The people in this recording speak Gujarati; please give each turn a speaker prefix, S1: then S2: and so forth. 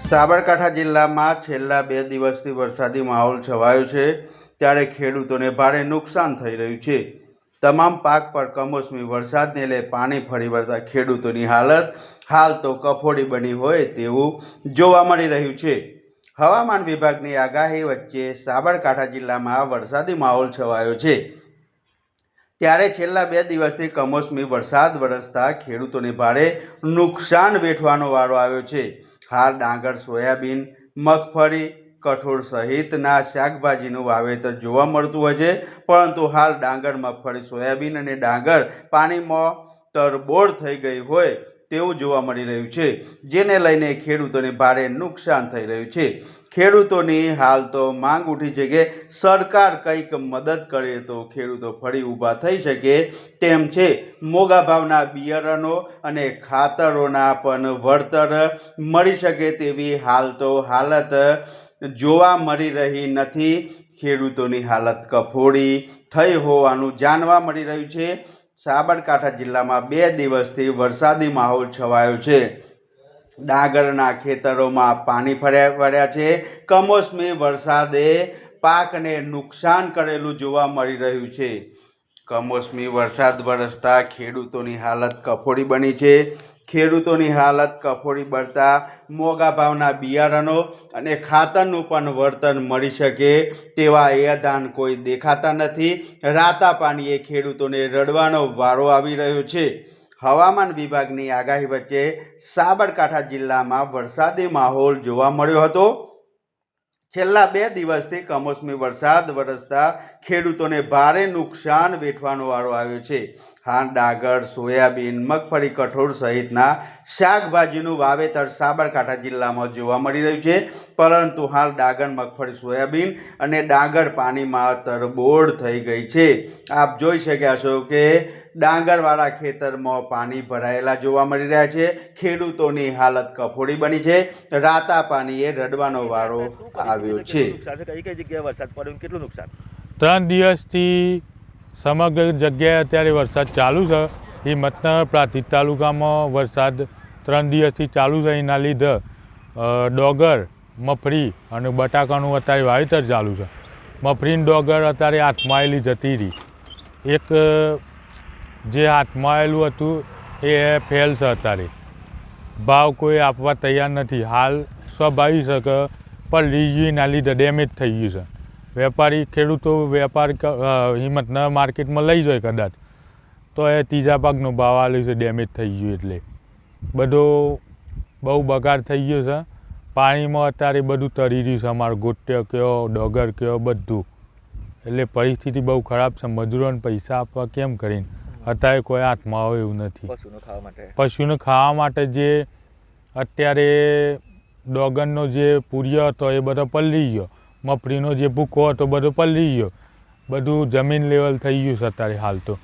S1: સાબરકાંઠા જિલ્લામાં છેલ્લા 2 દિવસથી વરસાદી માહોલ છવાયો છે, ત્યારે ખેડૂતોને ભારે નુકસાન થઈ રહ્યું છે। તમામ પાક પર કમોસમી વરસાદને લઈ પાણી ફરી વળતા ખેડૂતોની હાલત હાલ તો કફોડી બની હોય તેવું જોવા મળી રહ્યું છે। હવામાન વિભાગની આગાહી વચ્ચે સાબરકાંઠા જિલ્લામાં વરસાદી માહોલ છવાયો છે, ત્યારે છેલ્લા 2 દિવસથી કમોસમી વરસાદ વરસતા ખેડૂતોને ભારે નુકસાન વેઠવાનો વારો આવ્યો છે। હાલ ડાંગર, સોયાબીન, મગફળી, કઠોળ સહિતના શાકભાજીનું વાવેતર જોવા મળતું હોય છે, પરંતુ હાલ ડાંગર, મગફળી, સોયાબીન અને ડાંગર પાણીમાં તરબોળ થઈ ગઈ હોય તેવું જોવા મળી રહ્યું છે, જેને લઈને ખેડૂતોને ભારે નુકસાન થઈ રહ્યું છે। ખેડૂતોની હાલ તો માંગ ઉઠી છે કે સરકાર કંઈક મદદ કરે તો ખેડૂતો ફરી ઊભા થઈ શકે તેમ છે। મોંઘા ભાવના બિયારણો અને ખાતરોના પણ વળતર મળી શકે તેવી હાલ તો હાલત જોવા મળી રહી નથી। ખેડૂતોની હાલત કફોડી થઈ હોવાનું જાણવા મળી રહ્યું છે। સાબરકાંઠા જિલ્લામાં 2 દિવસથી વરસાદી માહોલ છવાયો છે। ડાંગરના ખેતરોમાં પાણી વળ્યા છે। કમોસમી વરસાદે પાકને નુકસાન કરેલું જોવા મળી રહ્યું છે। કમોસમી વરસાદ વરસતા ખેડૂતોની હાલત કફોડી બની છે। ખેડૂતોની હાલત કફોડી બનતા મોંઘા ભાવના બિયારણો અને ખાતરનું પણ વળતર મળી શકે તેવા એધાન કોઈ દેખાતા નથી। રાતા પાણીએ ખેડૂતોને રડવાનો વારો આવી રહ્યો છે। હવામાન વિભાગની આગાહી વચ્ચે સાબરકાંઠા જિલ્લામાં વરસાદી માહોલ જોવા મળ્યો હતો। છેલ્લા 2 દિવસથી કમોસમી વરસાદ વરસતા ખેડૂતોને ભારે નુકસાન વેઠવાનો વારો આવ્યો છે। હાલ ડાંગર, સોયાબીન, મગફળી, કઠોળ સહિતના શાકભાજીનું વાવેતર સાબરકાંઠા જિલ્લામાં જોવા મળી રહ્યું છે, પરંતુ હાલ ડાંગર, મગફળી, સોયાબીન અને ડાંગર પાણીમાં તરબોળ થઈ ગઈ છે। આપ જોઈ શક્યા છો કે ડાંગરવાળા ખેતરમાં પાણી ભરાયેલા જોવા મળી રહ્યા છે। ખેડૂતોની હાલત કફોડી બની છે। રાતા પાણીએ રડવાનો વારો આવ્યો છે।
S2: કઈ કઈ જગ્યાએ વરસાદ પડ્યો, કેટલું નુકસાન?
S3: 3 દિવસથી સમગ્ર જગ્યાએ અત્યારે વરસાદ ચાલુ છે। હિંમતનગર પ્રાંતિજ તાલુકામાં વરસાદ 3 દિવસથી ચાલુ છે। એના લીધે ડોગર, મગફળી અને બટાકાનું અત્યારે વાવેતર ચાલુ છે। મગફળીની ડોગર અત્યારે હાથમાં આવેલી જતી રહી। એક જે હાથમાં આવેલું હતું એ ફેલ છે। અત્યારે ભાવ કોઈ આપવા તૈયાર નથી। હાલ સ્વાભાવિક છે કે પલળી ગયું, એના લીધે ડેમેજ થઈ ગયું છે। વેપારી ખેડૂતો વેપાર હિંમતનગર માર્કેટમાં લઈ જાય કદાચ તો એ ત્રીજા ભાગનો ભાવ આવેલો છે ડેમેજ થઈ ગયું, એટલે બધો બહુ બગાડ થઈ ગયો છે। પાણીમાં અત્યારે બધું તરી રહ્યું છે, અમારું ગોટ્યો કયો, ડોગર કયો, બધું, એટલે પરિસ્થિતિ બહુ ખરાબ છે। મજૂરોને પૈસા આપવા કેમ કરીને અત્યારે કોઈ હાથમાં આવે એવું નથી। પશુને ખાવા માટે જે અત્યારે ડોગરનો જે પૂર્યો હતો એ બધો પલળી ગયો, મગફળીનો જે ભૂકો હતો બધો પલળી ગયો, બધું જમીન લેવલ થઈ ગયું છે અત્યારે હાલ તો।